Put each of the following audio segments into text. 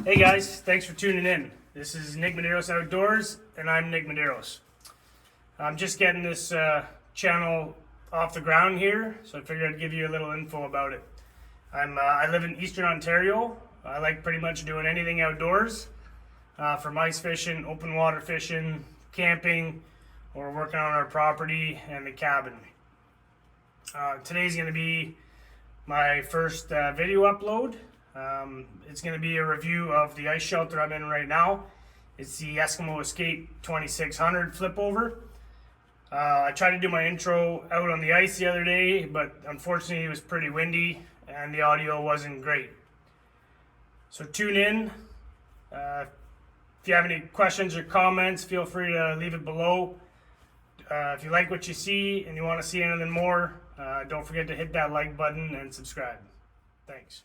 Hey guys, thanks for tuning in. This is Nick Medeiros Outdoors, and I'm Nick Medeiros. I'm just getting this channel off the ground here, so I figured I'd give you a little info about it. I live in Eastern Ontario. I like pretty much doing anything outdoors, from ice fishing, open water fishing, camping, or working on our property and the cabin. Today's going to be my first video upload. It's going to be a review of the ice shelter I'm in right now. It's the Eskimo Eskape 2600 flip over. I tried to do my intro out on the ice the other day, but unfortunately it was pretty windy and the audio wasn't great. So tune in. If you have any questions or comments, feel free to leave it below. If you like what you see and you want to see anything more, don't forget to hit that like button and subscribe. Thanks.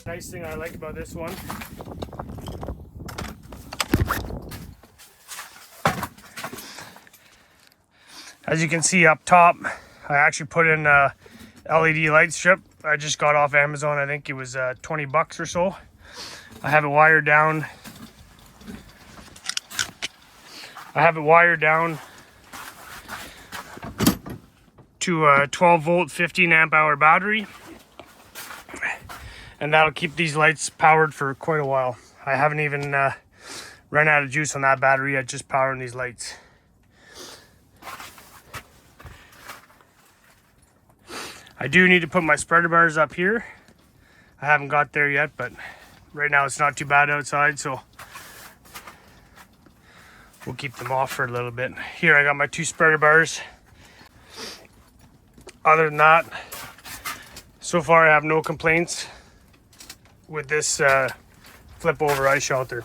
Nice thing I like about this one, as you can see up top, I actually put in a LED light strip. I just got off Amazon. I think it was 20 bucks or so. I have it wired down. To a 12 volt 15 amp hour battery, and that'll keep these lights powered for quite a while. I haven't even run out of juice on that battery yet, just powering these lights. I do need to put my spreader bars up here. I haven't got there yet, but right now it's not too bad outside, so we'll keep them off for a little bit. Here I got my 2 spreader bars. Other than that, so far I have no complaints with this flip over ice shelter.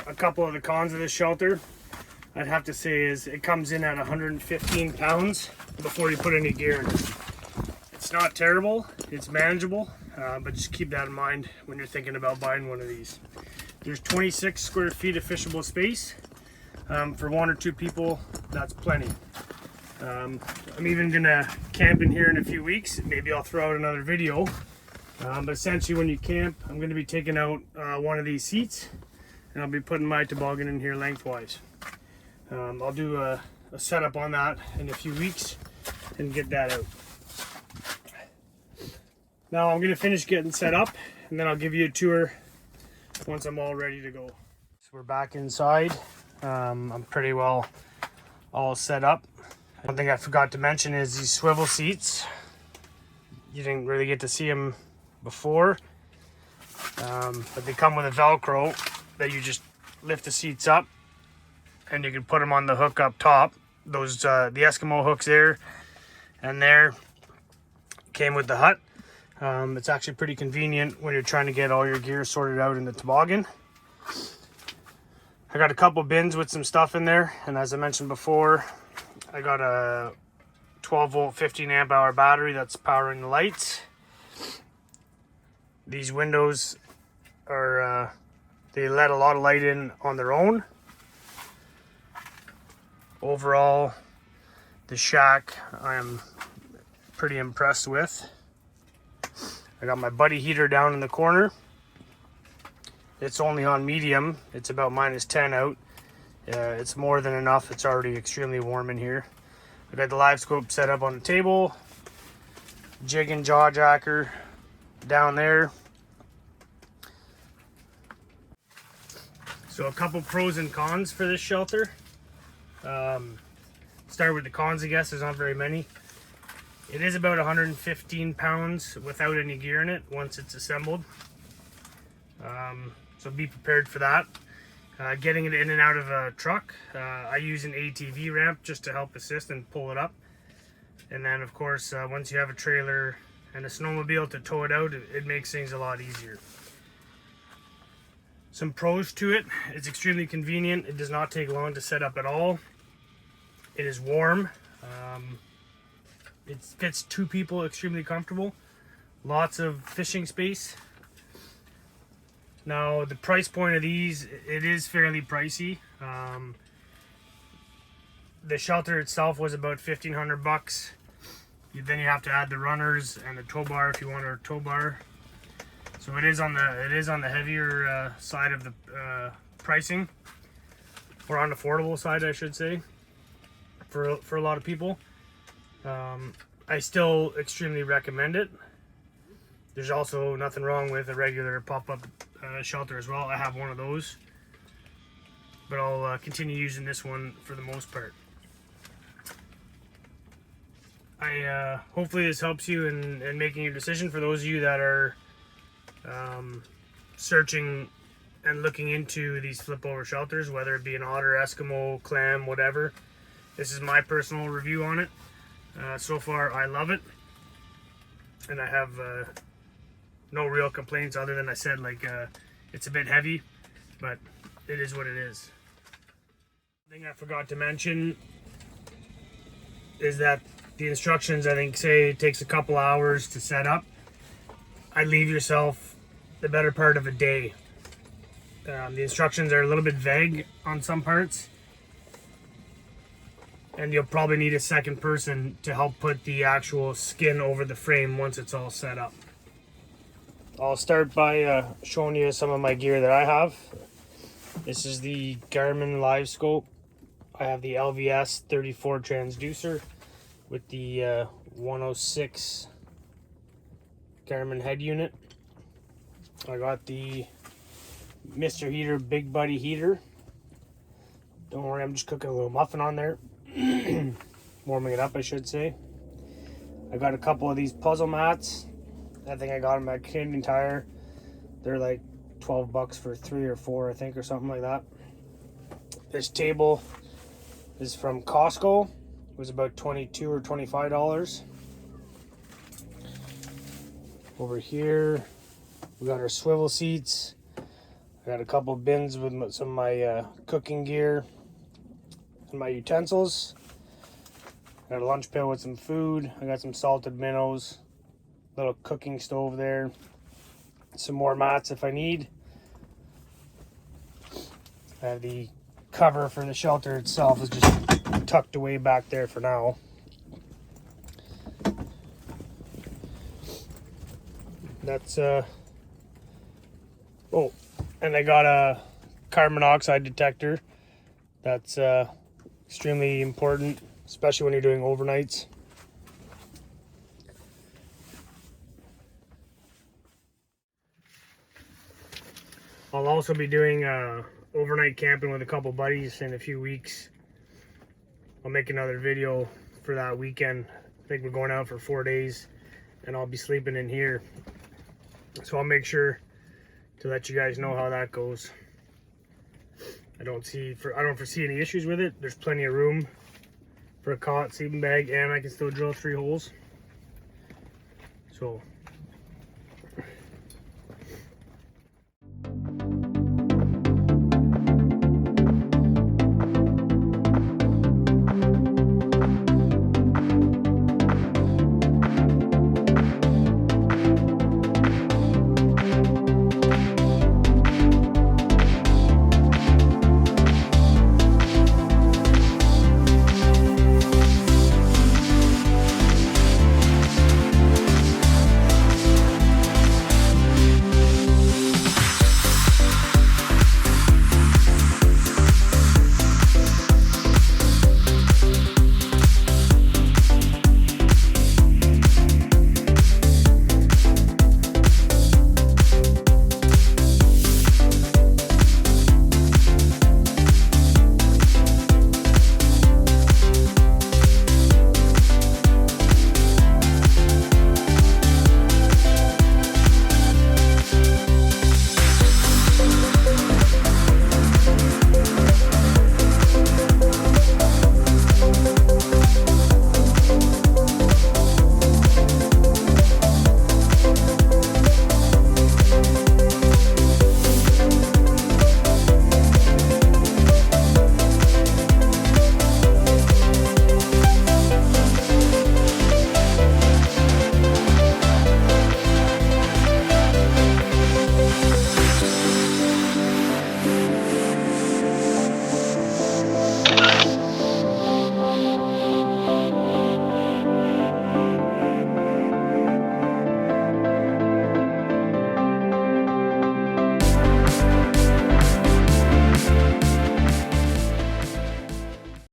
A couple of the cons of this shelter, I'd have to say, is it comes in at 115 pounds before you put any gear in it. It's not terrible, it's manageable, but just keep that in mind when you're thinking about buying one of these. There's 26 square feet of fishable space. For 1 or 2 people, that's plenty. I'm even gonna camp in here in a few weeks. Maybe I'll throw out another video. But essentially when you camp, I'm gonna be taking out one of these seats, and I'll be putting my toboggan in here lengthwise. I'll do a setup on that in a few weeks and get that out. Now I'm gonna finish getting set up, and then I'll give you a tour once I'm all ready to go. So we're back inside. I'm pretty well all set up. One thing I forgot to mention is these swivel seats. You didn't really get to see them before. But they come with a Velcro that you just lift the seats up, and you can put them on the hook up top. Those the Eskimo hooks there and there came with the hut. It's actually pretty convenient when you're trying to get all your gear sorted out in the toboggan. I got a couple bins with some stuff in there, and as I mentioned before, I got a 12 volt 15 amp hour battery that's powering the lights. These windows are they let a lot of light in on their own. Overall, the shack I am pretty impressed with. I got my buddy heater down in the corner. It's only on medium. It's about -10 out. It's more than enough. It's already extremely warm in here. I got the live scope set up on the table. Jig and jaw jacker down there. So a couple pros and cons for this shelter. Start with the cons, I guess. There's not very many. It is about 115 pounds without any gear in it once it's assembled. So be prepared for that. Getting it in and out of a truck, I use an ATV ramp just to help assist and pull it up. And then of course, once you have a trailer and a snowmobile to tow it out, it makes things a lot easier. Some pros to it: it's extremely convenient. It does not take long to set up at all. It is warm. It fits 2 people extremely comfortable. Lots of fishing space. Now the price point of these, it is fairly pricey. The shelter itself was about $1,500. Then you have to add the runners and the tow bar if you want a tow bar. So it is on the heavier side of the pricing, or on the affordable side, I should say, for a lot of people. I still extremely recommend it. There's also nothing wrong with a regular pop-up shelter as well. I have one of those, but I'll continue using this one for the most part. Hopefully this helps you in making your decision. For those of you that are searching and looking into these flip over shelters, whether it be an otter, Eskimo, clam, whatever, this is my personal review on it. So far I love it, and I have no real complaints other than I said, like, it's a bit heavy, but it is what it is. One thing I forgot to mention is that the instructions, I think, say it takes a couple hours to set up. I'd leave yourself the better part of a day. The instructions are a little bit vague on some parts, and you'll probably need a second person to help put the actual skin over the frame once it's all set up. I'll start by showing you some of my gear that I have. This is the Garmin Live Scope. I have the LVS 34 transducer with the 106 Garmin head unit. I got the Mr. Heater Big Buddy heater. Don't worry, I'm just cooking a little muffin on there. Warming it up, I should say. I got a couple of these puzzle mats. I think I got them at Canadian Tire. They're like $12 for 3 or 4, I think, or something like that. This table is from Costco. It was about $22 or $25. Over here, we got our swivel seats. I got a couple bins with some of my cooking gear and my utensils. I got a lunch pail with some food. I got some salted minnows. Little cooking stove there. Some more mats if I need. I have the cover for the shelter itself is just tucked away back there for now. That's oh, and I got a carbon monoxide detector. That's extremely important, especially when you're doing overnights. I'll also be doing overnight camping with a couple buddies in a few weeks. I'll make another video for that weekend. I think we're going out for 4 days, and I'll be sleeping in here. So I'll make sure to let you guys know how that goes. I don't foresee any issues with it. There's plenty of room for a cot, sleeping bag, and I can still drill 3 holes. So